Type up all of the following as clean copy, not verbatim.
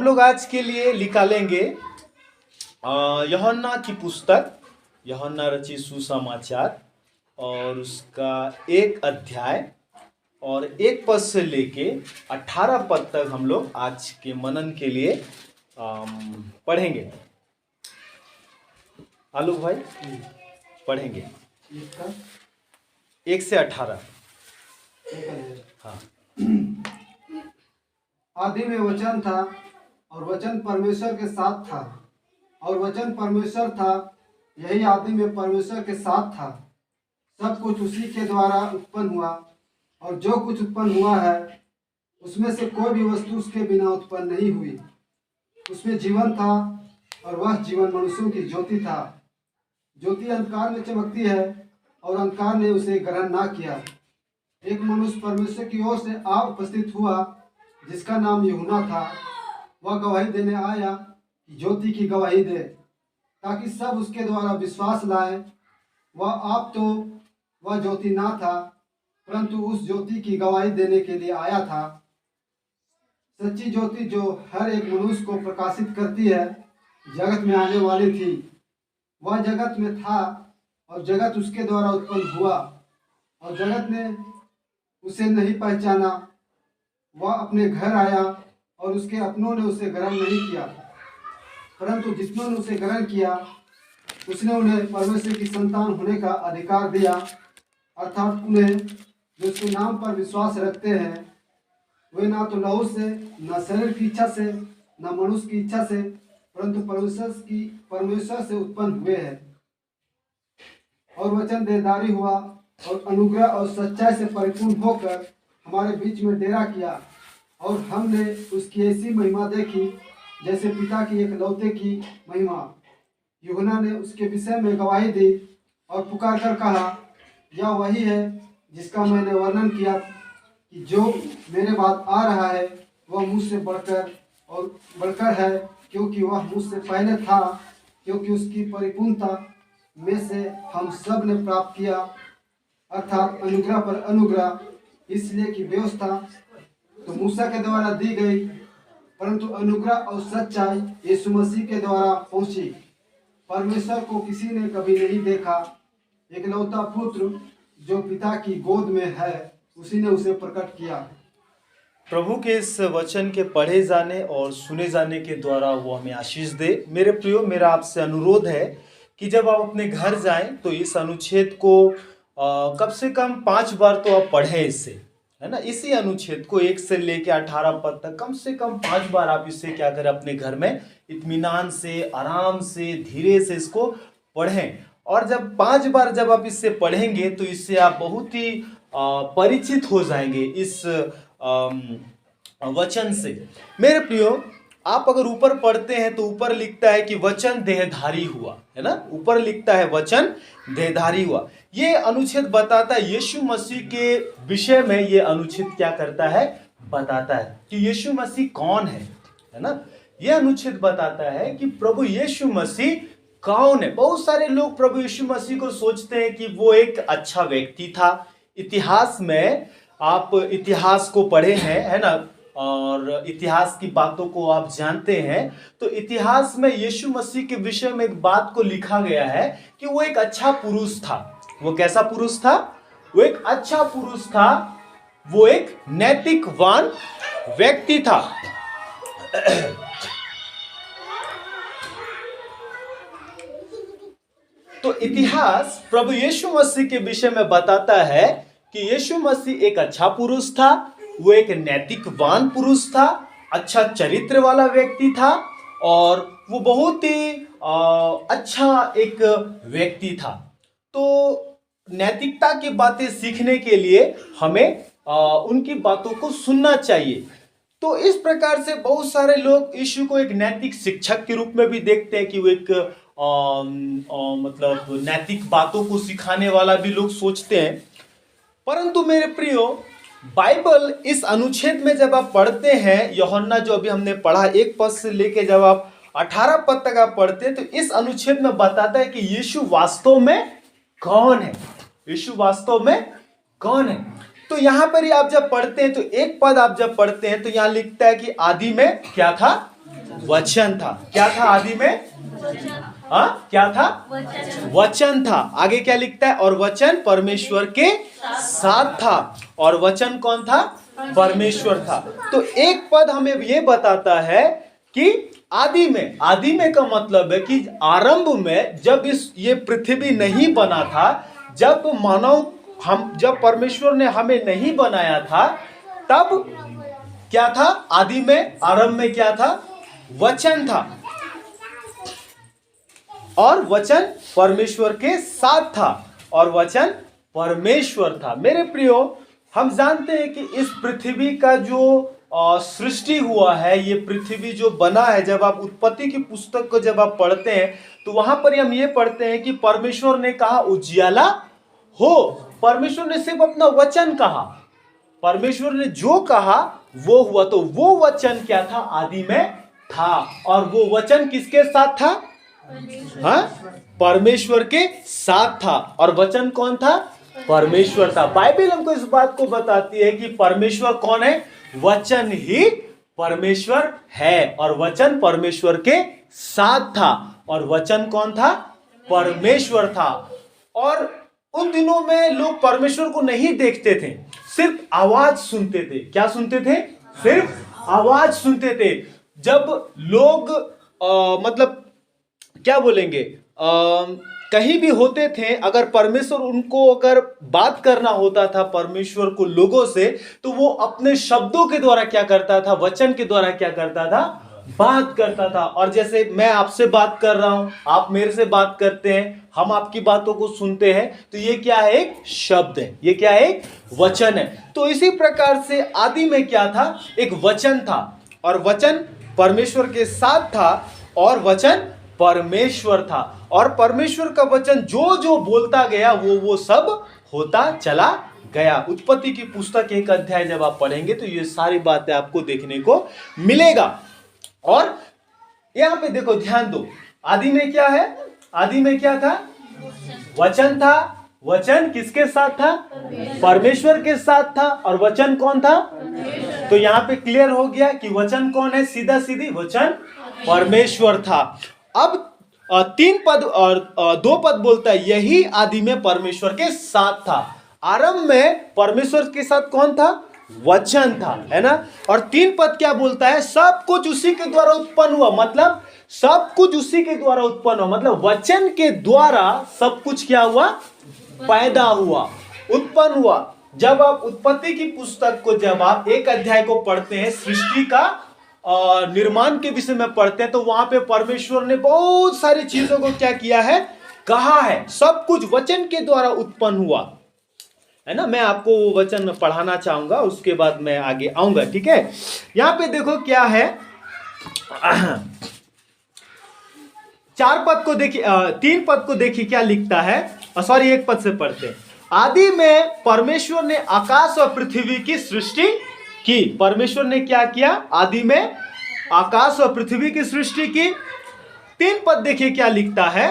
लोग आज के लिए निकालेंगे यूहन्ना की पुस्तक, यूहन्ना रचित सुसमाचार, और उसका 1 अध्याय और 1 पद से लेके 18 पद तक हम लोग आज के मनन के लिए पढ़ेंगे। आलोक भाई पढ़ेंगे 1 से 18। हाँ। आदि में वचन था और वचन परमेश्वर के साथ था और वचन परमेश्वर था, यही आदि में परमेश्वर के साथ था। सब कुछ उसी के द्वारा उत्पन्न हुआ और जो कुछ उत्पन्न हुआ है उसमें से कोई भी वस्तु उसके बिना उत्पन्न नहीं हुई। उसमें जीवन था और वह जीवन मनुष्यों की ज्योति था। ज्योति अंधकार में चमकती है और अंधकार ने उसे ग्रहण ना किया। एक मनुष्य परमेश्वर की ओर से आ उपस्थित हुआ जिसका नाम यूहन्ना था। वह गवाही देने आया कि ज्योति की गवाही दे, ताकि सब उसके द्वारा विश्वास लाए। वह ज्योति ना था, परंतु उस ज्योति की गवाही देने के लिए आया था। सच्ची ज्योति जो हर एक मनुष्य को प्रकाशित करती है, जगत में आने वाली थी। वह जगत में था और जगत उसके द्वारा उत्पन्न हुआ और जगत ने उसे नहीं पहचाना। वह अपने घर आया और उसके अपनों ने उसे ग्रहण नहीं किया, परंतु जिसने उसे ग्रहण किया उसने उन्हें परमेश्वर की संतान होने का अधिकार दिया, अर्थात उन्हें जो उसके नाम पर विश्वास रखते हैं। वे ना तो लहू से, न शरीर की इच्छा से, न मनुष्य की इच्छा से, परंतु परमेश्वर से उत्पन्न हुए हैं। और वचन देहधारी हुआ और अनुग्रह और सच्चाई से परिपूर्ण होकर हमारे बीच में डेरा किया, और हमने उसकी ऐसी महिमा देखी जैसे पिता की एकलौते की महिमा। यूहन्ना ने उसके विषय में गवाही दी और पुकार कर कहा, यह वही है जिसका मैंने वर्णन किया कि जो मेरे बाद आ रहा है वह मुझसे बढ़कर है, क्योंकि वह मुझसे पहले था। क्योंकि उसकी परिपूर्णता में से हम सब ने प्राप्त किया, अर्थात अनुग्रह पर अनुग्रह। इसलिए कि व्यवस्था तो मूसा के द्वारा दी गई, परंतु अनुग्रह और सच्चाई यीशु मसीह के द्वारा पहुंची। परमेश्वर को किसी ने कभी नहीं देखा, एकलौता पुत्र जो पिता की गोद में है, उसी ने उसे प्रकट किया। प्रभु के इस वचन के पढ़े जाने और सुने जाने के द्वारा वो हमें आशीष दे। मेरे प्रियो, मेरा आपसे अनुरोध है कि जब आप अपने घर जाएं तो इस अनुच्छेद को कम से कम 5 बार तो आप पढ़ें इससे, है ना। इसी अनुच्छेद को 1 से लेकर 18 पद तक कम से कम 5 बार आप इससे क्या करें, अपने घर में इत्मीनान से, आराम से, धीरे से इसको पढ़ें। और जब 5 बार जब आप इससे पढ़ेंगे तो इससे आप बहुत ही परिचित हो जाएंगे इस वचन से। मेरे प्रियो, आप अगर ऊपर पढ़ते हैं तो ऊपर लिखता है कि वचन देहधारी हुआ, है ना। ऊपर लिखता है वचन देहधारी हुआ। ये अनुच्छेद बताता है यीशु मसीह के विषय में। ये अनुच्छेद क्या करता है, बताता है कि यीशु मसीह कौन है ना। ये अनुच्छेद बताता है कि प्रभु यीशु मसीह कौन है। बहुत सारे लोग प्रभु यीशु मसीह को सोचते हैं कि वो एक अच्छा व्यक्ति था। इतिहास में आप इतिहास को पढ़े हैं, है ना, और इतिहास की बातों को आप जानते हैं। तो इतिहास में यीशु मसीह के विषय में एक बात को लिखा गया है कि वो एक अच्छा पुरुष था। वो कैसा पुरुष था? वो एक अच्छा पुरुष था। वो एक नैतिकवान व्यक्ति था। तो इतिहास प्रभु यीशु मसीह के विषय में बताता है कि यीशु मसीह एक अच्छा पुरुष था। वो एक नैतिकवान पुरुष था, अच्छा चरित्र वाला व्यक्ति था, और वो बहुत ही अच्छा एक व्यक्ति था। तो नैतिकता की बातें सीखने के लिए हमें उनकी बातों को सुनना चाहिए। तो इस प्रकार से बहुत सारे लोग यीशु को एक नैतिक शिक्षक के रूप में भी देखते हैं कि वो एक मतलब नैतिक बातों को सिखाने वाला भी लोग सोचते हैं। परंतु मेरे प्रियो, बाइबल इस अनुच्छेद में जब आप पढ़ते हैं, यूहन्ना जो अभी हमने पढ़ा 1 पद से लेके जब आप 18 पद तक आप पढ़ते हैं, तो इस अनुच्छेद में बताता है कि यीशु वास्तव में कौन है। यीशु वास्तव में कौन है। तो यहां पर ही आप जब पढ़ते हैं तो 1 पद आप जब पढ़ते हैं तो यहां लिखता है कि आदि में क्या था, वचन था। क्या था आदि में? हाँ, क्या था? वचन था। आगे क्या लिखता है? और वचन परमेश्वर के साथ था। और वचन कौन था? परमेश्वर था। तो एक पद हमें ये बताता है कि आदि में का मतलब है कि आरंभ में जब ये पृथ्वी नहीं बना था, जब परमेश्वर ने हमें नहीं बनाया था, तब क्या था? आदि में, आरंभ में क्या था? वचन था। और वचन परमेश्वर के साथ था। और वचन परमेश्वर था। मेरे प्रियो, हम जानते हैं कि इस पृथ्वी का जो सृष्टि हुआ है, ये पृथ्वी जो बना है, जब आप उत्पत्ति की पुस्तक को जब आप पढ़ते हैं तो वहां पर हम ये पढ़ते हैं कि परमेश्वर ने कहा उजियाला हो। परमेश्वर ने सिर्फ अपना वचन कहा, परमेश्वर ने जो कहा वो हुआ। तो वो वचन क्या था? आदि में था। और वो वचन किसके साथ था? हाँ, परमेश्वर के साथ था। और वचन कौन था? परमेश्वर था। बाइबल हमको इस बात को बताती है कि परमेश्वर कौन है? वचन ही परमेश्वर है। और वचन परमेश्वर के साथ था। और वचन कौन था? परमेश्वर था। और उन दिनों में लोग परमेश्वर को नहीं देखते थे, सिर्फ आवाज सुनते थे। क्या सुनते थे? सिर्फ आवाज सुनते थे। जब लोग मतलब क्या बोलेंगे, कहीं भी होते थे, अगर परमेश्वर उनको अगर बात करना होता था परमेश्वर को लोगों से, तो वो अपने शब्दों के द्वारा क्या करता था? वचन के द्वारा क्या करता था? बात करता था। और जैसे मैं आपसे बात कर रहा हूं, आप मेरे से बात करते हैं, हम आपकी बातों को सुनते हैं, तो ये क्या है? एक शब्द है। ये क्या है? एक वचन है। तो इसी प्रकार से आदि में क्या था? एक वचन था। और वचन परमेश्वर के साथ था। और वचन परमेश्वर था। और परमेश्वर का वचन जो जो बोलता गया वो सब होता चला गया। उत्पत्ति की पुस्तक 1 अध्याय जब आप पढ़ेंगे तो ये सारी बातें आपको देखने को मिलेगा। और यहां पे देखो, ध्यान दो, आदि में क्या है? आदि में क्या था? वचन था। वचन किसके साथ था? परमेश्वर के साथ था। और वचन कौन था? तो यहां पे क्लियर हो गया कि वचन कौन है? सीधा सीधी वचन परमेश्वर था। अब 3 पद और 2 पद बोलता है यही आदि में परमेश्वर के साथ था। आरंभ में परमेश्वर के साथ कौन था? वचन था, है ना। और 3 पद क्या बोलता है? सब कुछ उसी के द्वारा उत्पन्न हुआ। मतलब सब कुछ उसी के द्वारा उत्पन्न हुआ, मतलब वचन के द्वारा सब कुछ क्या हुआ? पैदा हुआ, उत्पन्न हुआ। जब आप उत्पत्ति की पुस्तक को जब आप 1 अध्याय को पढ़ते हैं, सृष्टि का निर्माण के विषय में पढ़ते हैं, तो वहां पे परमेश्वर ने बहुत सारी चीजों को क्या किया है? कहा है। सब कुछ वचन के द्वारा उत्पन्न हुआ, है ना। मैं आपको वो वचन पढ़ाना चाहूंगा, उसके बाद मैं आगे आऊंगा, ठीक है। यहां पे देखो क्या है, 4 पद को देखिए, 3 पद को देखिए क्या लिखता है। सॉरी, 1 पद से पढ़ते हैं। आदि में परमेश्वर ने आकाश और पृथ्वी की सृष्टि की। परमेश्वर ने क्या किया? आदि में आकाश और पृथ्वी की सृष्टि की। 3 पद देखिए क्या लिखता है।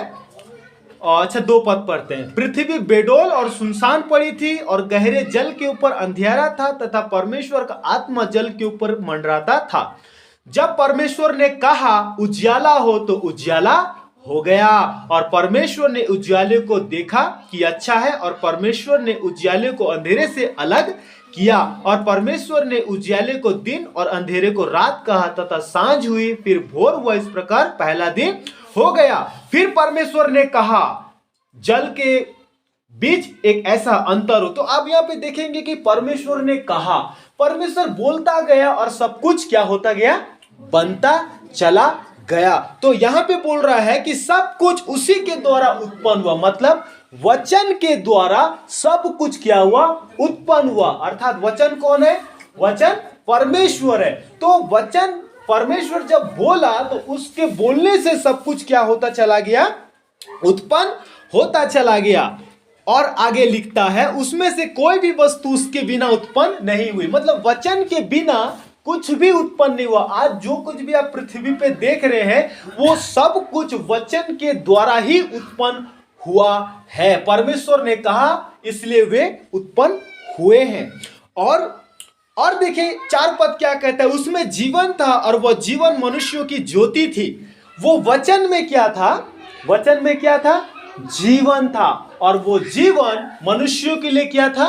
अच्छा, 2 पद पढ़ते हैं। पृथ्वी बेडौल और सुनसान पड़ी थी और गहरे जल के ऊपर अंधेरा था तथा परमेश्वर का आत्मा जल के ऊपर मंडराता था। जब परमेश्वर ने कहा उजियाला हो, तो उजियाला हो गया। और परमेश्वर ने उजियाले को देखा कि अच्छा है। और परमेश्वर ने उजियाले को अंधेरे से अलग किया। और परमेश्वर ने उजियाले को दिन और अंधेरे को रात कहा तथा सांझ हुई, फिर भोर हुआ। इस प्रकार पहला दिन हो गया। फिर परमेश्वर ने कहा जल के बीच एक ऐसा अंतर हो। तो आप यहां पे देखेंगे कि परमेश्वर ने कहा, परमेश्वर बोलता गया और सब कुछ क्या होता गया? बनता चला गया। तो यहां पे बोल रहा है कि सब कुछ उसी के द्वारा उत्पन्न हुआ, मतलब वचन के द्वारा सब कुछ क्या हुआ? उत्पन्न हुआ। अर्थात वचन कौन है? वचन परमेश्वर है। तो वचन परमेश्वर जब बोला तो उसके बोलने से सब कुछ क्या होता चला गया? उत्पन्न होता चला गया। और आगे लिखता है उसमें से कोई भी वस्तु उसके बिना उत्पन्न नहीं हुई। मतलब वचन के बिना कुछ भी उत्पन्न नहीं हुआ। आज जो कुछ भी आप पृथ्वी पे देख रहे हैं वो सब कुछ वचन के द्वारा ही उत्पन्न हुआ है। परमेश्वर ने कहा इसलिए वे उत्पन्न हुए हैं। और और देखिए 4 पद क्या कहता है, उसमें जीवन था और वह जीवन मनुष्यों की ज्योति थी। वो वचन में क्या था? वचन में क्या था? जीवन था, और वो जीवन मनुष्यों के लिए क्या था?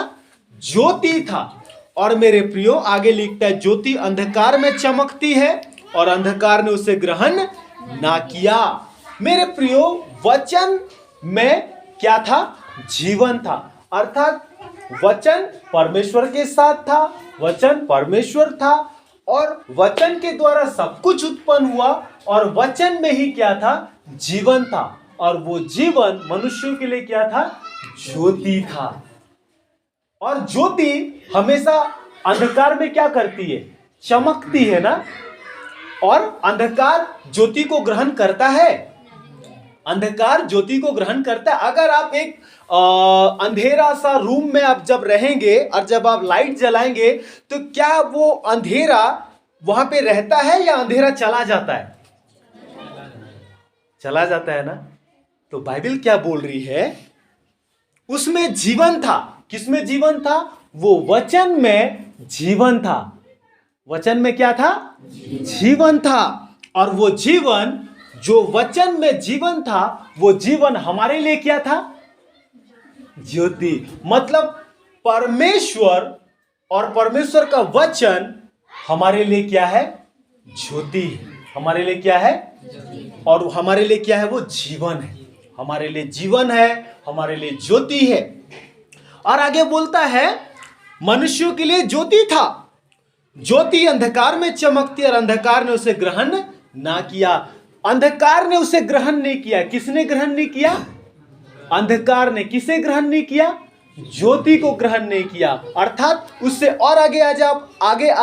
ज्योति था। और मेरे प्रियो आगे लिखता है, ज्योति अंधकार में चमकती है और अंधकार ने उसे ग्रहण ना किया। मेरे प्रियो वचन में क्या था? जीवन था। अर्थात वचन परमेश्वर के साथ था, वचन परमेश्वर था, और वचन के द्वारा सब कुछ उत्पन्न हुआ, और वचन में ही क्या था? जीवन था, और वो जीवन मनुष्यों के लिए क्या था? ज्योति था। और ज्योति हमेशा अंधकार में क्या करती है? चमकती है ना। और अंधकार ज्योति को ग्रहण करता है, अंधकार ज्योति को ग्रहण करता है। अगर आप एक अंधेरा सा रूम में आप जब रहेंगे और जब आप लाइट जलाएंगे, तो क्या वो अंधेरा वहां पे रहता है या अंधेरा चला जाता है? चला जाता है ना। तो बाइबल क्या बोल रही है? उसमें जीवन था। किसमें जीवन था? वो वचन में जीवन था। वचन में क्या था? जीवन था। और वो जीवन, जो वचन में जीवन था, वो जीवन हमारे लिए क्या था? ज्योति। मतलब परमेश्वर और परमेश्वर का वचन हमारे लिए क्या है? ज्योति। हमारे लिए क्या है? और हमारे लिए क्या है? वो जीवन है। हमारे लिए जीवन है, हमारे लिए ज्योति है। और आगे बोलता है, मनुष्यों के लिए ज्योति था। ज्योति अंधकार में चमकती और अंधकार ने उसे ग्रहण ना किया। अंधकार ने उसे ग्रहण नहीं किया। किसने ग्रहण नहीं किया? अंधकार ने। किसे ग्रहण नहीं किया? ज्योति को ग्रहण नहीं किया। अर्थात उससे और आगे आ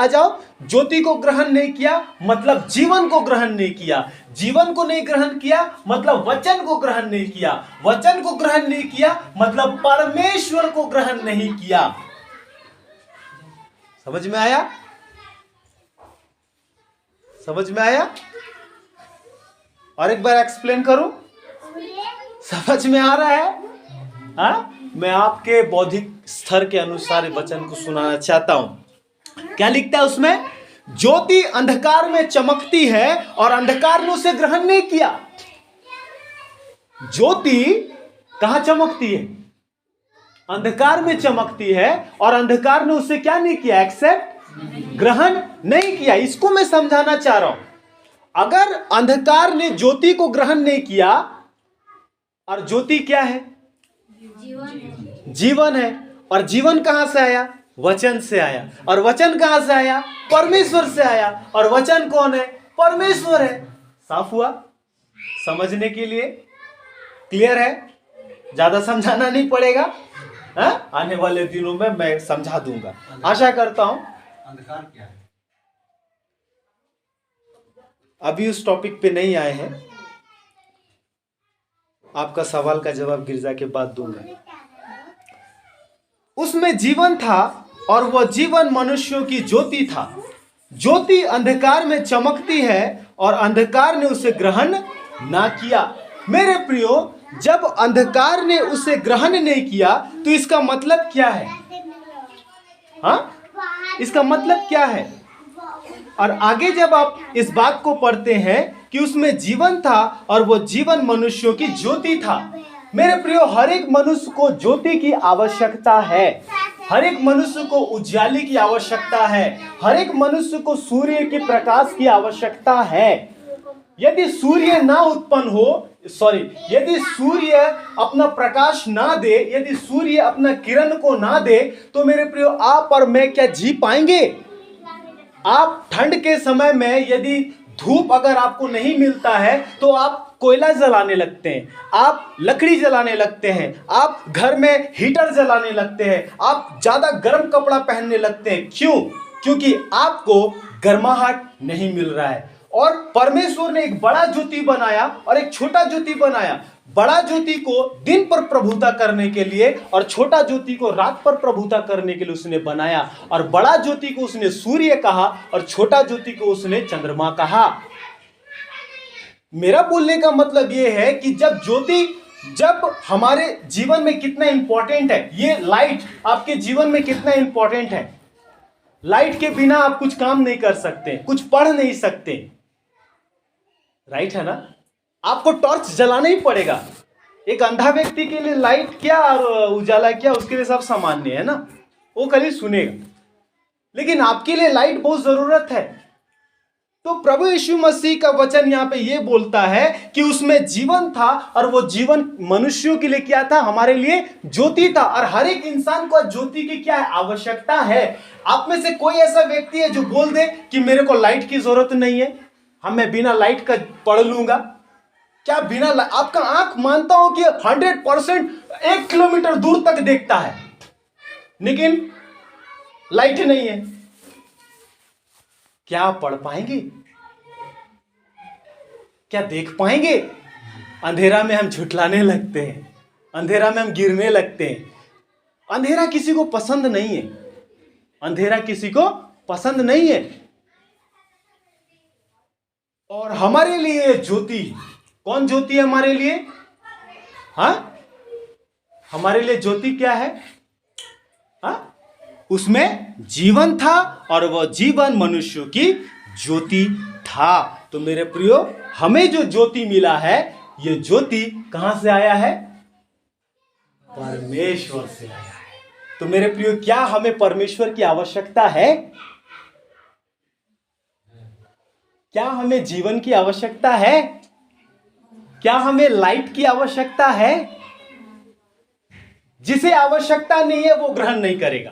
जाओ। ज्योति को ग्रहण नहीं किया मतलब जीवन को ग्रहण नहीं किया। जीवन को नहीं ग्रहण किया मतलब वचन को ग्रहण नहीं किया। वचन को ग्रहण नहीं किया मतलब परमेश्वर को ग्रहण नहीं किया। समझ में आया? समझ में आया? और एक बार एक्सप्लेन करूं? समझ में आ रहा है? हाँ, मैं आपके बौद्धिक स्तर के अनुसार वचन को सुनाना चाहता हूं। क्या लिखता है उसमें? ज्योति अंधकार में चमकती है और अंधकार ने उसे ग्रहण नहीं किया। ज्योति कहां चमकती है? अंधकार में चमकती है, और अंधकार ने उसे क्या नहीं किया? एक्सेप्ट, ग्रहण नहीं किया। इसको मैं समझाना चाह रहा हूं। अगर अंधकार ने ज्योति को ग्रहण नहीं किया, और ज्योति क्या है? जीवन है। और जीवन कहां से आया? वचन से आया। और वचन कहां से आया? परमेश्वर से आया। और वचन कौन है? परमेश्वर है। साफ हुआ? समझने के लिए क्लियर है? ज्यादा समझाना नहीं पड़ेगा। आने वाले दिनों में मैं समझा दूंगा, आशा करता हूं। अंधकार क्या है? अभी उस टॉपिक पे नहीं आए हैं, आपका सवाल का जवाब गिरजा के बाद दूंगा। उसमें जीवन था और वह जीवन मनुष्यों की ज्योति था। ज्योति अंधकार में चमकती है और अंधकार ने उसे ग्रहण ना किया। मेरे प्रियो, जब अंधकार ने उसे ग्रहण नहीं किया तो इसका मतलब क्या है? हाँ, इसका मतलब क्या है? और आगे जब आप इस बात को पढ़ते हैं कि उसमें जीवन था और वो जीवन मनुष्यों की ज्योति था। मेरे प्रियो, हर एक मनुष्य को ज्योति की आवश्यकता है। हर एक मनुष्य को उजाले की आवश्यकता है। हर एक मनुष्य को सूर्य के प्रकाश की आवश्यकता है। यदि सूर्य ना उत्पन्न हो, यदि सूर्य अपना प्रकाश ना दे, यदि सूर्य अपना किरण को ना दे, तो मेरे प्रियो आप और मैं क्या जी पाएंगे? आप ठंड के समय में यदि धूप अगर आपको नहीं मिलता है तो आप कोयला जलाने लगते हैं, आप लकड़ी जलाने लगते हैं, आप घर में हीटर जलाने लगते हैं, आप ज्यादा गर्म कपड़ा पहनने लगते हैं। क्यों? क्योंकि आपको गर्माहट नहीं मिल रहा है। और परमेश्वर ने एक बड़ा ज्योति बनाया और एक छोटा ज्योति बनाया। बड़ा ज्योति को दिन पर प्रभुता करने के लिए और छोटा ज्योति को रात पर प्रभुता करने के लिए उसने बनाया। और बड़ा ज्योति को उसने सूर्य कहा और छोटा ज्योति को उसने चंद्रमा कहा। मेरा बोलने का मतलब यह है कि जब हमारे जीवन में कितना इंपॉर्टेंट है, ये लाइट आपके जीवन में कितना इंपॉर्टेंट है। लाइट के बिना आप कुछ काम नहीं कर सकते, कुछ पढ़ नहीं सकते, राइट है ना। आपको टॉर्च जलाना ही पड़ेगा। एक अंधा व्यक्ति के लिए लाइट क्या और उजाला क्या, उसके लिए सब सामान्य है ना, वो खाली सुनेगा। लेकिन आपके लिए लाइट बहुत जरूरत है। तो प्रभु यीशु मसीह का वचन यहाँ पे ये बोलता है कि उसमें जीवन था और वो जीवन मनुष्यों के लिए क्या था, हमारे लिए ज्योति था। और हर एक इंसान को ज्योति की क्या है, आवश्यकता है। आप में से कोई ऐसा व्यक्ति है जो बोल दे कि मेरे को लाइट की जरूरत नहीं है, मैं बिना लाइट का पढ़ लूंगा? क्या बिना आपका आंख मानता हूं कि 100% 1 किलोमीटर दूर तक देखता है, लेकिन लाइट नहीं है, क्या आप पढ़ पाएंगे? क्या देख पाएंगे? अंधेरा में हम झुठलाने लगते हैं, अंधेरा में हम गिरने लगते हैं। अंधेरा किसी को पसंद नहीं है, अंधेरा किसी को पसंद नहीं है। और हमारे लिए ज्योति, कौन ज्योति है हमारे लिए? हाँ, हमारे लिए ज्योति क्या है? हाँ, उसमें जीवन था और वह जीवन मनुष्यों की ज्योति था। तो मेरे प्रियो, हमें जो ज्योति मिला है, ये ज्योति कहां से आया है? परमेश्वर से आया है। तो मेरे प्रियो, क्या हमें परमेश्वर की आवश्यकता है? क्या हमें जीवन की आवश्यकता है? क्या हमें लाइट की आवश्यकता है? जिसे आवश्यकता नहीं है वो ग्रहण नहीं करेगा,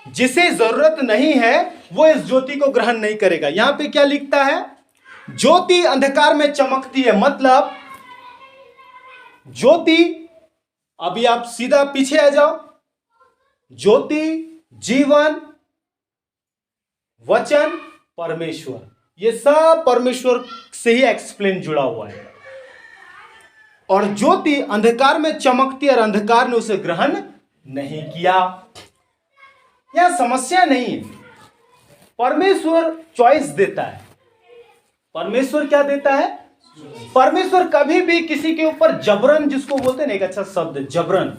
जिसे जरूरत नहीं है वो इस ज्योति को ग्रहण नहीं करेगा। यहां पे क्या लिखता है? ज्योति अंधकार में चमकती है। मतलब ज्योति, अभी आप सीधा पीछे आ जाओ, ज्योति, जीवन, वचन, परमेश्वर, ये सब परमेश्वर से ही एक्सप्लेन जुड़ा हुआ है। और ज्योति अंधकार में चमकती है और अंधकार ने उसे ग्रहण नहीं किया। यह समस्या नहीं है, परमेश्वर चॉइस देता है। परमेश्वर क्या देता है? परमेश्वर कभी भी किसी के ऊपर जबरन, जिसको बोलते हैं ना, एक अच्छा शब्द जबरन,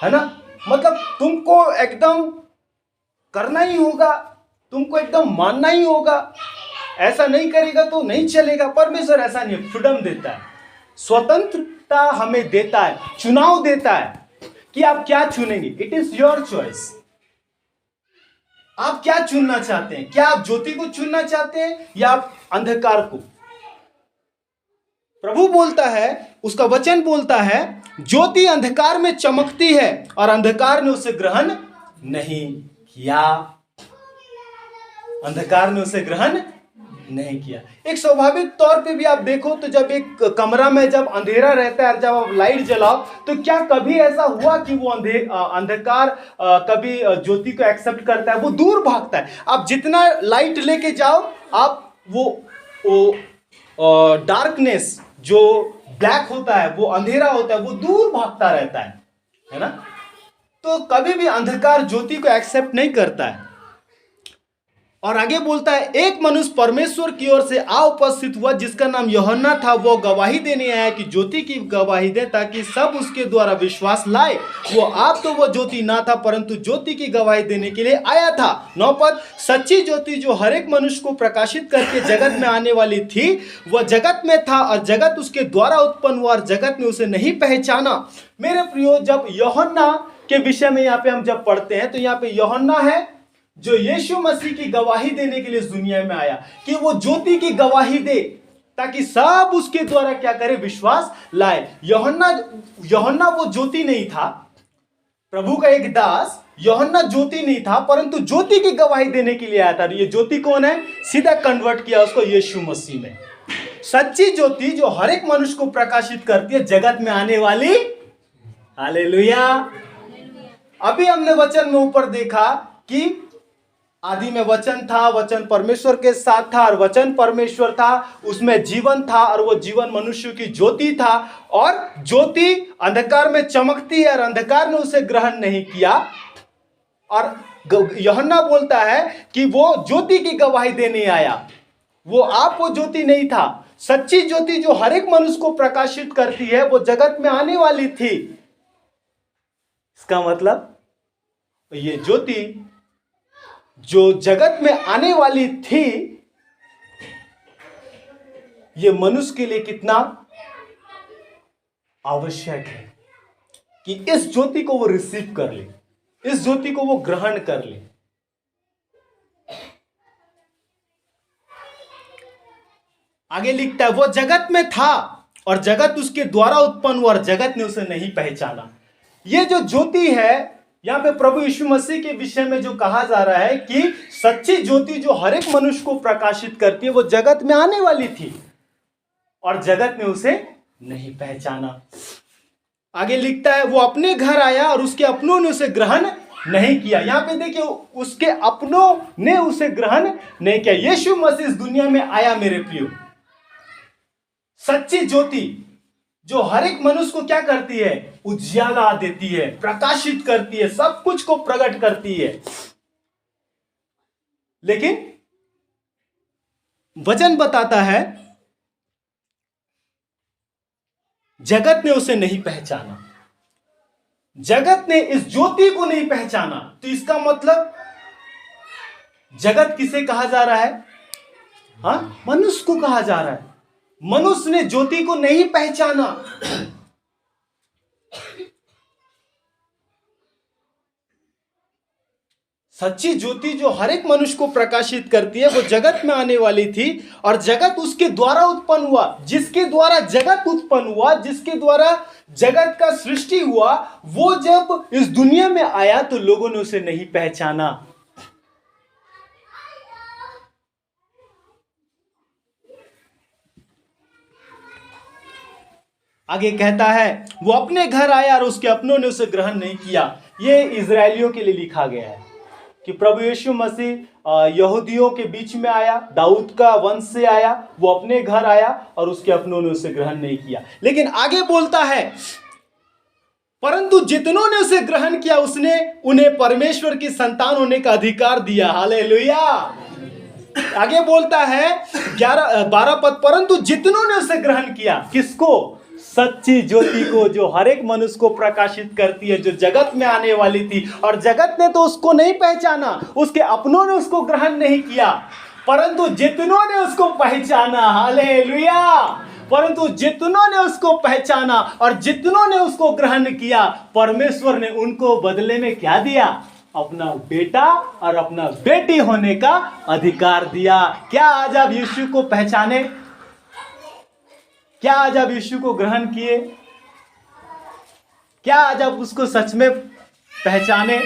है ना, मतलब तुमको एकदम करना ही होगा, तुमको एकदम मानना ही होगा, ऐसा नहीं करेगा तो नहीं चलेगा। परमेश्वर ऐसा नहीं, फ्रीडम देता है, स्वतंत्रता हमें देता है, चुनाव देता है कि आप क्या चुनेंगे। It is your choice. आप क्या चुनना चाहते हैं? क्या आप ज्योति को चुनना चाहते हैं या आप अंधकार को? प्रभु बोलता है, उसका वचन बोलता है, ज्योति अंधकार में चमकती है और अंधकार ने उसे ग्रहण नहीं किया। अंधकार ने उसे ग्रहण नहीं किया। एक स्वाभाविक तौर पे भी आप देखो तो जब एक कमरा में जब अंधेरा रहता है और जब आप लाइट जलाओ, तो क्या कभी ऐसा हुआ कि वो अंधकार कभी ज्योति को एक्सेप्ट करता है? वो दूर भागता है। आप जितना लाइट लेके जाओ, आप वो डार्कनेस, जो ब्लैक होता है, वो अंधेरा होता है, वो दूर भागता रहता है ना। तो कभी भी अंधकार ज्योति को एक्सेप्ट नहीं करता है। और आगे बोलता है, एक मनुष्य परमेश्वर की ओर से आ उपस्थित हुआ जिसका नाम यूहन्ना था। वो गवाही देने आया कि ज्योति की गवाही दे ताकि सब उसके द्वारा विश्वास लाए। वो आप तो वो ज्योति ना था, परंतु ज्योति की गवाही देने के लिए आया था। 9 पद, सच्ची ज्योति जो हर एक मनुष्य को प्रकाशित करके जगत में आने वाली थी, वह जगत में था और जगत उसके द्वारा उत्पन्न हुआ और जगत ने उसे नहीं पहचाना। मेरे प्रियो, जब यूहन्ना के विषय में यहाँ पे हम जब पढ़ते हैं तो यहाँ पे यूहन्ना है जो यीशु मसीह की गवाही देने के लिए इस दुनिया में आया, कि वो ज्योति की गवाही दे ताकि सब उसके द्वारा क्या करे, विश्वास लाए। यूहन्ना वो ज्योति नहीं था, प्रभु का एक दास। यूहन्ना ज्योति नहीं था, परंतु ज्योति की गवाही देने के लिए आया था। ये ज्योति कौन है? सीधा कन्वर्ट किया उसको यीशु मसीह में। सच्ची ज्योति जो हर एक मनुष्य को प्रकाशित करती है, जगत में आने वाली। हालेलुया। अभी हमने वचन में ऊपर देखा कि आदि में वचन था, वचन परमेश्वर के साथ था और वचन परमेश्वर था, उसमें जीवन था और वो जीवन मनुष्य की ज्योति था। और ज्योति अंधकार में चमकती है और अंधकार ने उसे ग्रहण नहीं किया। और यूहन्ना बोलता है कि वो ज्योति की गवाही देने आया। वो आप वो ज्योति नहीं था। सच्ची ज्योति जो हर एक मनुष्य को प्रकाशित करती है, वो जगत में आने वाली थी। इसका मतलब ये ज्योति जो जगत में आने वाली थी, ये मनुष्य के लिए कितना आवश्यक है कि इस ज्योति को वो रिसीव कर ले, इस ज्योति को वो ग्रहण कर ले। आगे लिखता है, वो जगत में था और जगत उसके द्वारा उत्पन्न हुआ और जगत ने उसे नहीं पहचाना। ये जो ज्योति है, यहां पे प्रभु यीशु मसीह के विषय में जो कहा जा रहा है कि सच्ची ज्योति जो हर एक मनुष्य को प्रकाशित करती है, वो जगत में आने वाली थी और जगत ने उसे नहीं पहचाना। आगे लिखता है, वो अपने घर आया और उसके अपनों ने उसे ग्रहण नहीं किया। यहां पे देखिए, उसके अपनों ने उसे ग्रहण नहीं किया। यीशु मसीह इस दुनिया में आया मेरे प्रियो, सच्ची ज्योति जो हर एक मनुष्य को क्या करती है, उजियाला देती है, प्रकाशित करती है, सब कुछ को प्रकट करती है। लेकिन वचन बताता है जगत ने उसे नहीं पहचाना, जगत ने इस ज्योति को नहीं पहचाना। तो इसका मतलब जगत किसे कहा जा रहा है? हाँ, मनुष्य को कहा जा रहा है। मनुष्य ने ज्योति को नहीं पहचाना। सच्ची ज्योति जो हर एक मनुष्य को प्रकाशित करती है, वो जगत में आने वाली थी और जगत उसके द्वारा उत्पन्न हुआ। जिसके द्वारा जगत उत्पन्न हुआ, जिसके द्वारा जगत का सृष्टि हुआ, वो जब इस दुनिया में आया तो लोगों ने उसे नहीं पहचाना। आगे कहता है, वो अपने घर आया और उसके अपनों ने उसे ग्रहण नहीं किया। ये इजरायलियों के लिए लिखा गया है कि प्रभु यीशु मसीह यहूदियों के बीच में आया, दाऊद का वंश से आया, वो अपने घर आया और उसके अपनों ने उसे ग्रहण नहीं किया। लेकिन आगे बोलता है, परंतु जितनों ने उसे ग्रहण किया उसने उन्हें परमेश्वर की संतान होने का अधिकार दिया। हालेलुया। आगे बोलता है 12 पद, परंतु जितनों ने उसे ग्रहण किया, किसको? सच्ची ज्योति को जो हर एक मनुष्य को प्रकाशित करती है, जो जगत में आने वाली थी और जगत ने तो उसको नहीं पहचाना, उसके अपनों ने उसको ग्रहण नहीं किया। परंतु जितनों ने उसको पहचाना, हालेलुया, परंतु जितनों ने उसको पहचाना और जितनों ने उसको ग्रहण किया, परमेश्वर ने उनको बदले में क्या दिया? अपना बेटा और अपना बेटी होने का अधिकार दिया। क्या आज आप यीशु को पहचाने? क्या आज आप यीशु को ग्रहण किए? क्या आज आप उसको सच में पहचाने?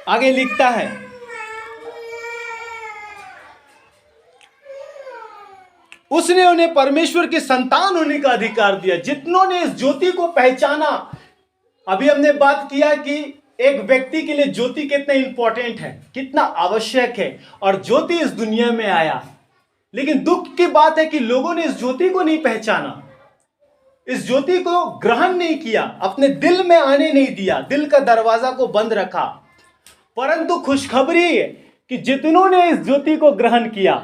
आगे लिखता है, उसने उन्हें परमेश्वर के संतान होने का अधिकार दिया। जितनों ने इस ज्योति को पहचाना। अभी हमने बात किया कि एक व्यक्ति के लिए ज्योति कितना इंपॉर्टेंट है, कितना आवश्यक है, और ज्योति इस दुनिया में आया। लेकिन दुख की बात है कि लोगों ने इस ज्योति को नहीं पहचाना, इस ज्योति को ग्रहण नहीं किया, अपने दिल में आने नहीं दिया, दिल का दरवाजा को बंद रखा। परंतु खुशखबरी है कि जितनों ने इस ज्योति को ग्रहण किया,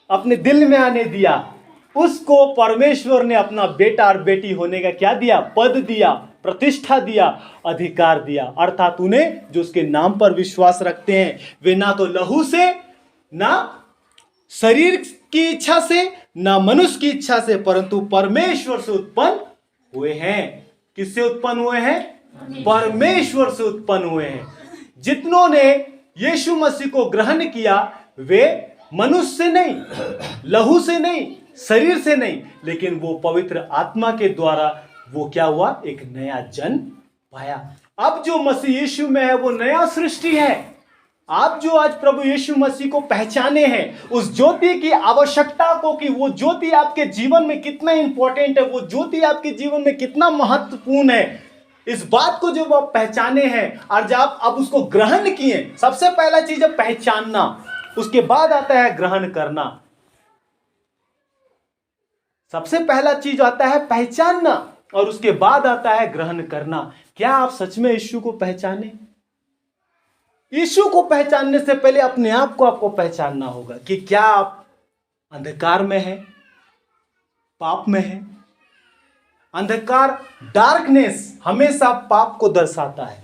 अपने दिल में आने दिया, उसको परमेश्वर ने अपना बेटा और बेटी होने का क्या दिया? पद दिया, प्रतिष्ठा दिया, अधिकार दिया। अर्थात उन्हें जो उसके नाम पर विश्वास रखते हैं, वे ना तो लहू से, ना शरीर की इच्छा से, ना मनुष्य की इच्छा से, परंतु परमेश्वर से उत्पन्न हुए हैं। किससे उत्पन्न हुए हैं? परमेश्वर से उत्पन्न हुए हैं। जितनों ने यीशु मसीह को ग्रहण किया, वे मनुष्य से नहीं, लहू से नहीं, शरीर से नहीं, लेकिन वो पवित्र आत्मा के द्वारा वो क्या हुआ? एक नया जन्म पाया। अब जो मसीह यीशु में है वो नया सृष्टि है। आप जो आज प्रभु यीशु मसीह को पहचाने हैं, उस ज्योति की आवश्यकता को, कि वो ज्योति आपके जीवन में कितना इंपॉर्टेंट है, वो ज्योति आपके जीवन में कितना महत्वपूर्ण है, इस बात को जब आप पहचाने हैं और जब आप उसको ग्रहण किए। सबसे पहला चीज है पहचानना, उसके बाद आता है ग्रहण करना। सबसे पहला चीज आता है पहचानना और उसके बाद आता है ग्रहण करना। क्या आप सच में यीशु को पहचाने? यीशु को पहचानने से पहले अपने आप को आपको पहचानना होगा कि क्या आप अंधकार में हैं, पाप में हैं, अंधकार, डार्कनेस हमेशा पाप को दर्शाता है।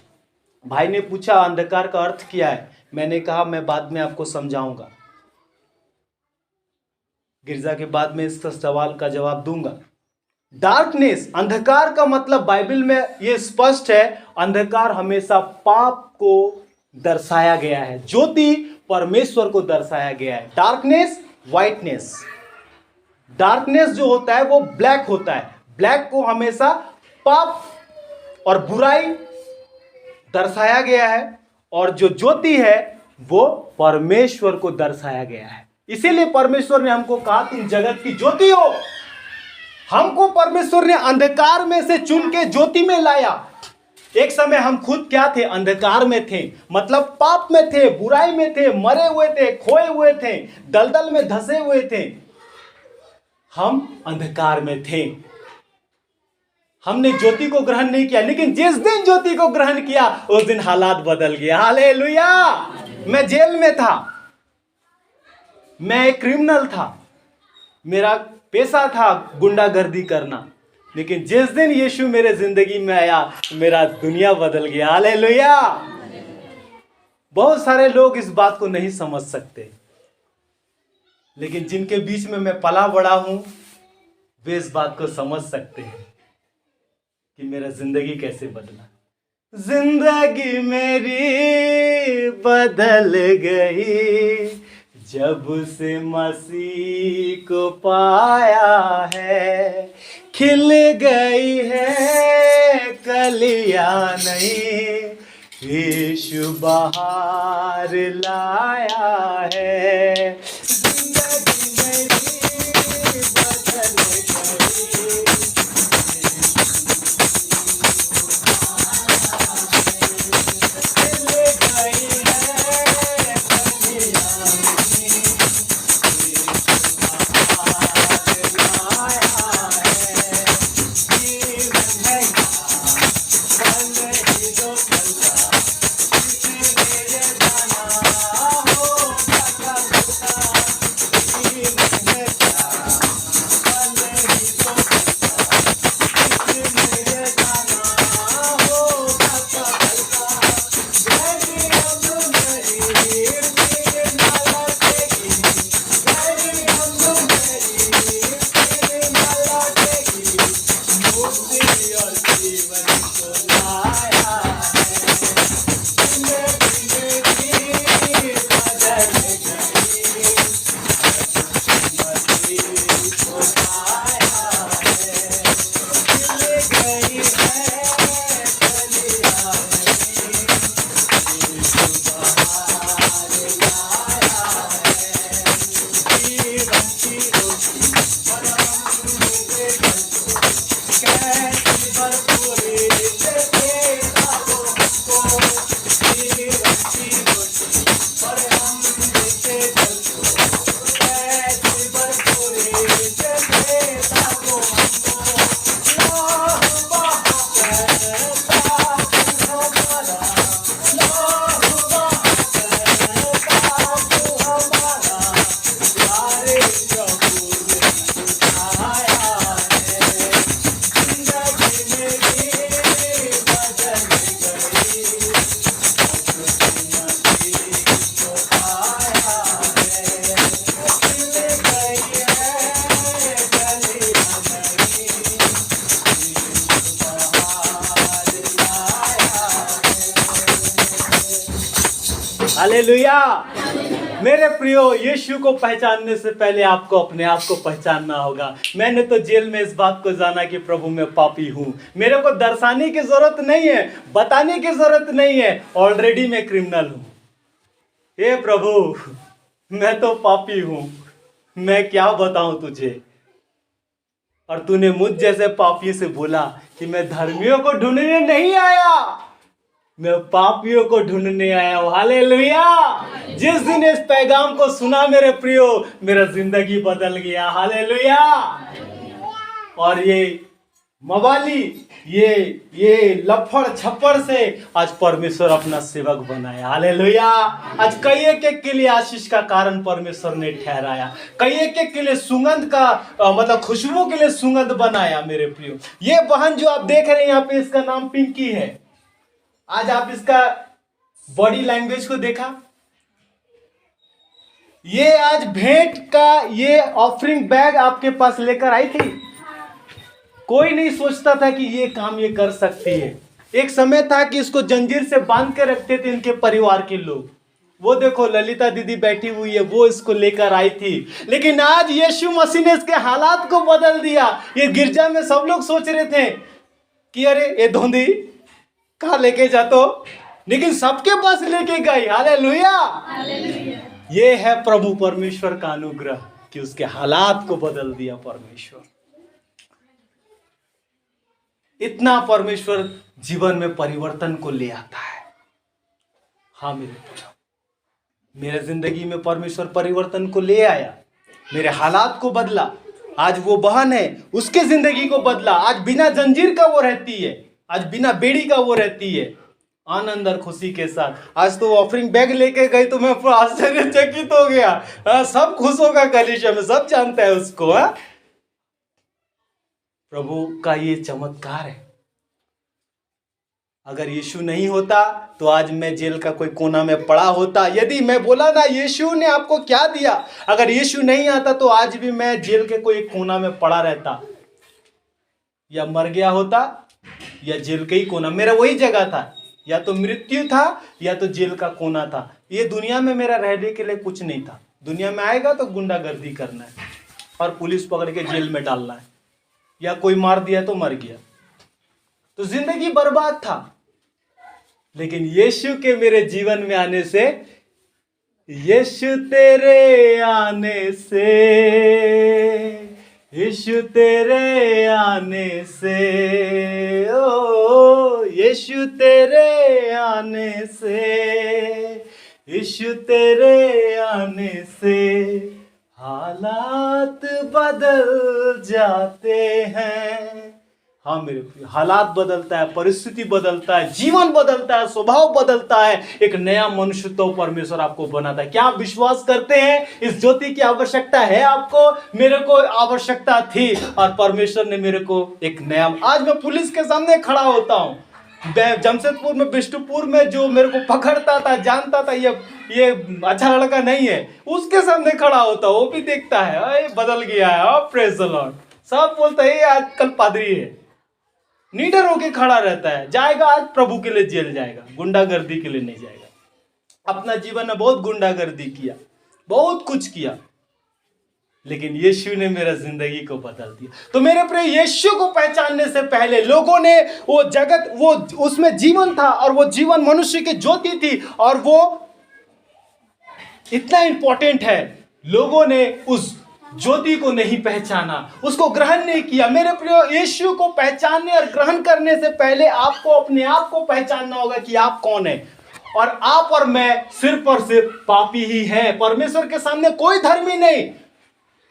भाई ने पूछा अंधकार का अर्थ क्या है, मैंने कहा मैं बाद में आपको समझाऊंगा, गिरजा के बाद में इस सवाल का जवाब दूंगा। डार्कनेस, अंधकार का मतलब बाइबल में यह स्पष्ट है, अंधकार हमेशा पाप को दर्शाया गया है, ज्योति परमेश्वर को दर्शाया गया है। डार्कनेस, व्हाइटनेस, डार्कनेस जो होता है वो ब्लैक होता है, ब्लैक को हमेशा पाप और बुराई दर्शाया गया है, और जो ज्योति है वो परमेश्वर को दर्शाया गया है। इसीलिए परमेश्वर ने हमको कहा तुम जगत की ज्योति हो। हमको परमेश्वर ने अंधकार में से चुन के ज्योति में लाया। एक समय हम खुद क्या थे, अंधकार में थे, मतलब पाप में थे, बुराई में थे, मरे हुए थे, खोए हुए थे, दलदल में धंसे हुए थे, हम अंधकार में थे, हमने ज्योति को ग्रहण नहीं किया। लेकिन जिस दिन ज्योति को ग्रहण किया उस दिन हालात बदल गए। हालेलुया। मैं जेल में था, मैं एक क्रिमिनल था, मेरा पेशा था गुंडागर्दी करना, लेकिन जिस दिन यीशु मेरे जिंदगी में आया मेरा दुनिया बदल गया। हालेलुया। बहुत सारे लोग इस बात को नहीं समझ सकते, लेकिन जिनके बीच में मैं पला बड़ा हूं वे इस बात को समझ सकते हैं कि मेरा जिंदगी कैसे बदला। जिंदगी मेरी बदल गई जब से मसीह को पाया है, खिल गई है कलियां नई, यीशु बाहर लाया है। जिंदगी मेरी बदल गई, हालेलुया। मेरे प्रियो, यीशु को पहचानने से पहले आपको अपने आप को पहचानना होगा। मैंने तो जेल में इस बात को जाना कि प्रभु मैं पापी हूँ। मेरे को दर्शाने की जरूरत नहीं है, बताने की जरूरत नहीं है, ऑलरेडी मैं क्रिमिनल हूँ। हे प्रभु, मैं तो पापी हूँ, मैं क्या बताऊं तुझे। और तूने मुझ जैसे पापी से बोला कि मैं धर्मियों को ढूंढने नहीं आया, मैं पापियों को ढूंढने आया हूं। हालेलुया। जिस दिन इस पैगाम को सुना मेरे प्रियो, मेरा जिंदगी बदल गया। हालेलुया। और ये मवाली, ये लफड़ छप्पड़ से आज परमेश्वर अपना सेवक बनाया। हालेलुया। आज कई एक के लिए आशीष का कारण परमेश्वर ने ठहराया, कई एक के लिए सुगंध का मतलब खुशबू के लिए सुगंध बनाया। मेरे प्रियो, ये बहन जो आप देख रहे हैं यहाँ पे, इसका नाम पिंकी है। आज आप इसका बॉडी लैंग्वेज को देखा, ये आज भेंट का ये ऑफरिंग बैग आपके पास लेकर आई थी। कोई नहीं सोचता था कि ये काम ये कर सकती है। एक समय था कि इसको जंजीर से बांध के रखते थे इनके परिवार के लोग। वो देखो ललिता दीदी बैठी हुई है, वो इसको लेकर आई थी। लेकिन आज यीशु मसीह ने इसके हालात को बदल दिया। ये गिरजा में सब लोग सोच रहे थे कि अरे ये धोंधी कहाँ लेके जातो, लेकिन सबके पास लेके गई। हालेलुया। ये है प्रभु परमेश्वर का अनुग्रह कि उसके हालात को बदल दिया परमेश्वर। इतना परमेश्वर जीवन में परिवर्तन को ले आता है। हाँ मेरे जिंदगी में परमेश्वर परिवर्तन को ले आया, मेरे हालात को बदला। आज वो बहन है, उसके जिंदगी को बदला। आज बिना जंजीर का वो रहती है, आज बिना बेड़ी का वो रहती है, आनंद और खुशी के साथ। आज तो ऑफरिंग बैग लेके गई तो मैं पूरा आश्चर्यचकित हो गया। सब खुश होगा कलीसिया में, सब जानता है उसको। प्रभु का ये चमत्कार है। अगर यीशु नहीं होता तो आज मैं जेल का कोई कोना में पड़ा होता। यदि मैं बोला ना यीशु ने आपको क्या दिया, अगर यीशु नहीं आता तो आज भी मैं जेल के कोई कोना में पड़ा रहता, या मर गया होता या जेल के ही कोना। मेरा वही जगह था, या तो मृत्यु था या तो जेल का कोना था। ये दुनिया में मेरा रहने के लिए कुछ नहीं था। दुनिया में आएगा तो गुंडागर्दी करना है और पुलिस पकड़ के जेल में डालना है, या कोई मार दिया तो मर गया, तो जिंदगी बर्बाद था। लेकिन यीशु के मेरे जीवन में आने से, यीशु तेरे आने से, यीशु तेरे आने से, ओ यीशु तेरे आने से, यीशु तेरे आने से हालात बदल जाते हैं। हाँ मेरे प्रिय, हालात बदलता है, परिस्थिति बदलता है, जीवन बदलता है, स्वभाव बदलता है। एक नया मनुष्य तो परमेश्वर आपको बनाता है। क्या आप विश्वास करते हैं इस ज्योति की आवश्यकता है आपको? मेरे को आवश्यकता थी और परमेश्वर ने मेरे को एक नया। आज मैं पुलिस के सामने खड़ा होता हूँ। जमशेदपुर में, बिष्टुपुर में जो मेरे को पकड़ता था, जानता था ये अच्छा लड़का नहीं है, उसके सामने खड़ा होता, वो भी देखता है अरे बदल गया है, प्रेज द लॉर्ड। सब बोलता है ये आजकल पादरी है। निडर होके खड़ा रहता है। जाएगा आज प्रभु के लिए जेल जाएगा, गुंडागर्दी के लिए नहीं जाएगा। अपना जीवन में बहुत गुंडागर्दी किया, बहुत कुछ किया, लेकिन यीशु ने मेरा जिंदगी को बदल दिया। तो मेरे प्रिय, यीशु को पहचानने से पहले लोगों ने वो जगत, वो उसमें जीवन था और वो जीवन मनुष्य की ज्योति थी, और वो इतना इंपॉर्टेंट है, लोगों ने उस ज्योति को नहीं पहचाना, उसको ग्रहण नहीं किया। मेरे प्रिय, यीशु को पहचानने और ग्रहण करने से पहले आपको अपने आप को पहचानना होगा कि आप कौन है। और आप और मैं सिर्फ और सिर्फ पापी ही हैं। परमेश्वर के सामने कोई धर्मी नहीं।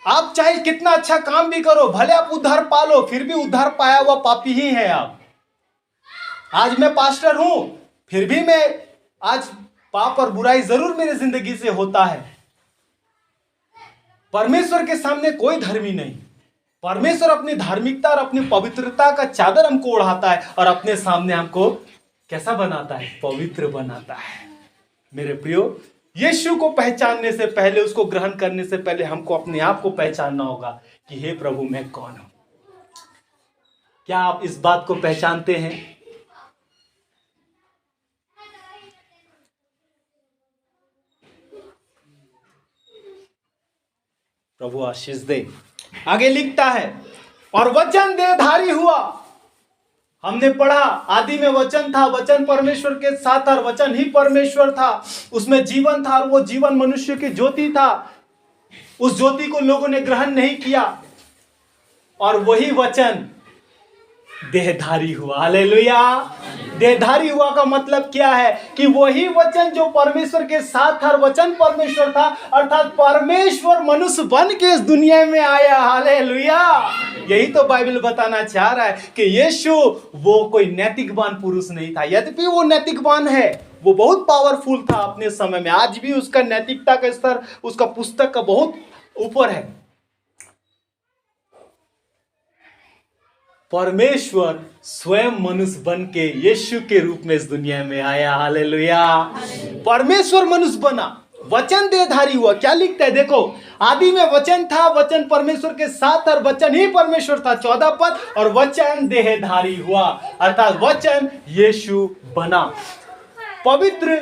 आप चाहे कितना अच्छा काम भी करो, भले आप उद्धार पालो, फिर भी उद्धार पाया हुआ पापी ही है आप। आज मैं पास्टर हूं, फिर भी मैं आज पाप और बुराई जरूर मेरी जिंदगी से होता है। परमेश्वर के सामने कोई धर्मी नहीं। परमेश्वर अपनी धार्मिकता और अपनी पवित्रता का चादर हमको ओढ़ाता है और अपने सामने हमको कैसा बनाता है? पवित्र बनाता है। मेरे प्रियो, यीशु को पहचानने से पहले, उसको ग्रहण करने से पहले हमको अपने आप को पहचानना होगा कि हे प्रभु, मैं कौन हूं। क्या आप इस बात को पहचानते हैं? प्रभु आशीष दे। आगे लिखता है, और वचन देहधारी हुआ। हमने पढ़ा, आदि में वचन था, वचन परमेश्वर के साथ और वचन ही परमेश्वर था, उसमें जीवन था और वो जीवन मनुष्य की ज्योति था। उस ज्योति को लोगों ने ग्रहण नहीं किया और वही वचन देहधारी हुआ। हालेलुया। देहधारी हुआ का मतलब क्या है कि वही वचन जो परमेश्वर के साथ था, वचन परमेश्वर था, अर्थात परमेश्वर मनुष्य बन के इस दुनिया में आया। हालेलुया। यही तो बाइबल बताना चाह रहा है कि यीशु वो कोई नैतिकवान पुरुष नहीं था, यद्यपि वो नैतिकवान है, वो बहुत पावरफुल था अपने समय में, आज भी उसका नैतिकता का स्तर उसका पुस्तक का बहुत ऊपर है। परमेश्वर स्वयं मनुष्य बन के यीशु के रूप में इस दुनिया में आया। हालेलुया। परमेश्वर मनुष्य बना, वचन देहधारी हुआ। क्या लिखता है देखो, आदि में वचन था, वचन परमेश्वर के साथ और वचन ही परमेश्वर था, 14 पद, और वचन देहधारी हुआ, अर्थात वचन यीशु बना। पवित्र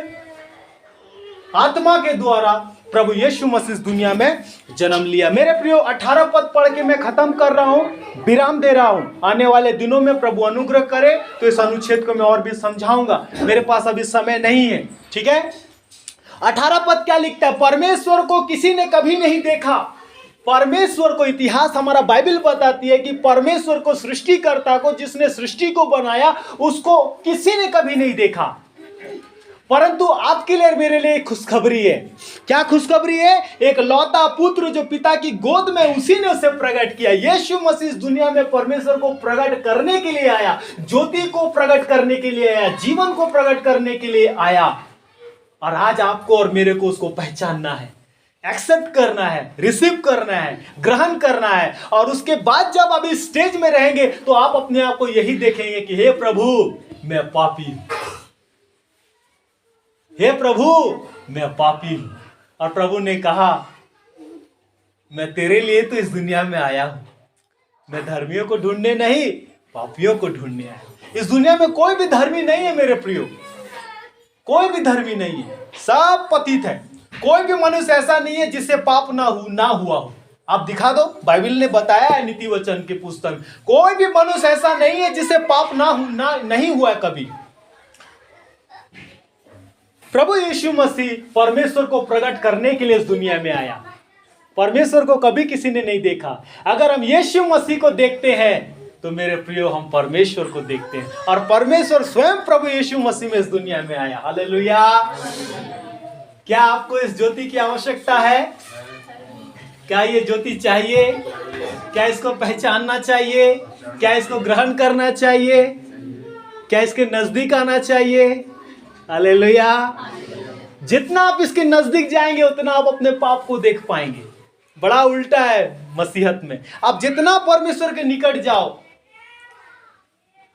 आत्मा के द्वारा प्रभु यीशु मसीह इस दुनिया में जन्म लिया। मेरे प्रियो 18 पद पढ़ के मैं खत्म कर रहा हूं, विराम दे रहा हूं। आने वाले दिनों में प्रभु अनुग्रह करे तो इस अनुच्छेद को मैं और भी समझाऊंगा, मेरे पास अभी समय नहीं है, ठीक है। 18 पद क्या लिखता है, परमेश्वर को किसी ने कभी नहीं देखा। परमेश्वर को, इतिहास हमारा बाइबल बताती है कि परमेश्वर को, सृष्टिकर्ता को, जिसने सृष्टि को बनाया, उसको किसी ने कभी नहीं देखा। परंतु आपके लिए और मेरे लिए खुशखबरी है। क्या खुशखबरी है? एक लौता पुत्र जो पिता की गोद में, उसी ने उसे प्रकट किया। यीशु मसीह इस दुनिया में परमेश्वर को प्रकट करने के लिए आया, ज्योति को प्रकट करने के लिए आया, जीवन को प्रकट करने के लिए आया। और आज आपको और मेरे को उसको पहचानना है, एक्सेप्ट करना है, रिसीव करना है, ग्रहण करना है। और उसके बाद जब आप इस स्टेज में रहेंगे तो आप अपने आप को यही देखेंगे कि हे प्रभु मैं पापी, हे प्रभु मैं पापी हूं। और प्रभु ने कहा मैं तेरे लिए तो इस दुनिया में आया हूं, मैं धर्मियों को ढूंढने नहीं, पापियों को ढूंढने आया। इस दुनिया में कोई भी धर्मी नहीं है मेरे प्रियो, कोई भी धर्मी नहीं है, सब पतित है। कोई भी मनुष्य ऐसा नहीं है जिससे पाप ना हुआ हो। आप दिखा दो, बाइबल ने बताया है नीति वचन के पुस्तक में, कोई भी मनुष्य ऐसा नहीं है जिससे पाप नहीं हुआ कभी। प्रभु यीशु मसीह परमेश्वर को प्रकट करने के लिए इस दुनिया में आया। परमेश्वर को कभी किसी ने नहीं देखा। अगर हम यीशु मसीह को देखते हैं तो मेरे प्रियो हम परमेश्वर को देखते हैं, और परमेश्वर स्वयं प्रभु यीशु मसीह में इस दुनिया में आया। हालेलुया। क्या आपको इस ज्योति की आवश्यकता है? क्या ये ज्योति चाहिए? क्या इसको पहचानना चाहिए? क्या इसको ग्रहण करना चाहिए? क्या इसके नजदीक आना चाहिए? हालेलुया। जितना आप इसके नजदीक जाएंगे उतना आप अपने पाप को देख पाएंगे। बड़ा उल्टा है मसीहत में, आप जितना परमेश्वर के निकट जाओ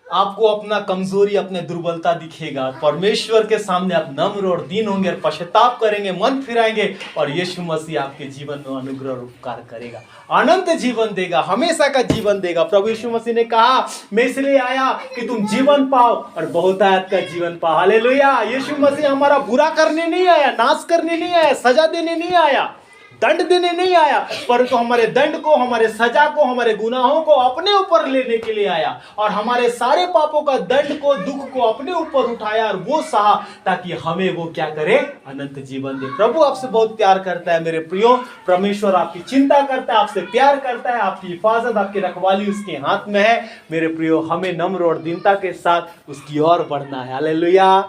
आपको अपना कमजोरी, अपने दुर्बलता दिखेगा। परमेश्वर के सामने आप नम्र और दीन होंगे और पश्चाताप करेंगे, मन फिराएंगे, और यीशु मसीह आपके जीवन में अनुग्रह और उपकार करेगा, अनंत जीवन देगा, हमेशा का जीवन देगा। प्रभु यीशु मसीह ने कहा मैं इसलिए आया कि तुम जीवन पाओ और बहुतायत का जीवन पाओ। हालेलुया। यीशु मसीह हमारा बुरा करने नहीं आया, नाश करने नहीं आया, सजा देने नहीं आया, दंड देने नहीं आया, परंतु हमारे दंड को, हमारे सजा को, हमारे गुनाहों को अपने ऊपर लेने के लिए आया, और हमारे सारे पापों का दंड को, दुख को अपने ऊपर उठाया और वो सहा, ताकि हमें वो क्या करे? अनंत जीवन दे। प्रभु आपसे बहुत प्यार करता है मेरे प्रियो। परमेश्वर आपकी चिंता करता है, आपसे प्यार करता है, आपकी हिफाजत, आपकी रखवाली उसके हाथ में है। मेरे प्रियो, हमें नम्र और दीनता के साथ उसकी ओर बढ़ना है। हालेलुया।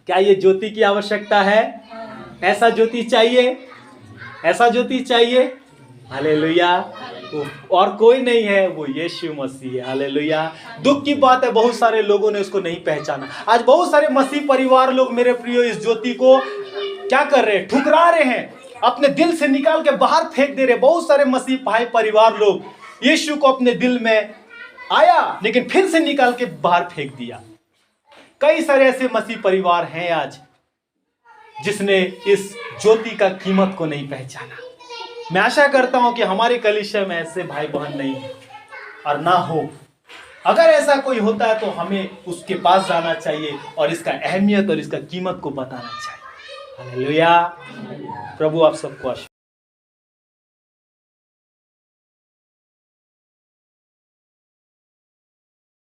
क्या ये ज्योति की आवश्यकता है? ऐसा ज्योति चाहिए, ऐसा ज्योति चाहिए। हालेलुया। और कोई नहीं है, वो यीशु मसीह है। हालेलुया। दुख की बात है, बहुत सारे लोगों ने उसको नहीं पहचाना। आज बहुत सारे मसीह परिवार लोग मेरे प्रियो इस ज्योति को क्या कर रहे हैं? ठुकरा रहे हैं, अपने दिल से निकाल के बाहर फेंक दे रहे। बहुत सारे मसीह भाई परिवार लोग यीशु को अपने दिल में आया लेकिन फिर से निकाल के बाहर फेंक दिया। कई सारे ऐसे मसीह परिवार हैं आज जिसने इस ज्योति का कीमत को नहीं पहचाना। मैं आशा करता हूं कि हमारे कलीसिया में ऐसे भाई बहन नहीं और ना हो। अगर ऐसा कोई होता है तो हमें उसके पास जाना चाहिए और इसका अहमियत और इसका कीमत को बताना चाहिए। हालेलुया। प्रभु आप सबको आशीर्वाद।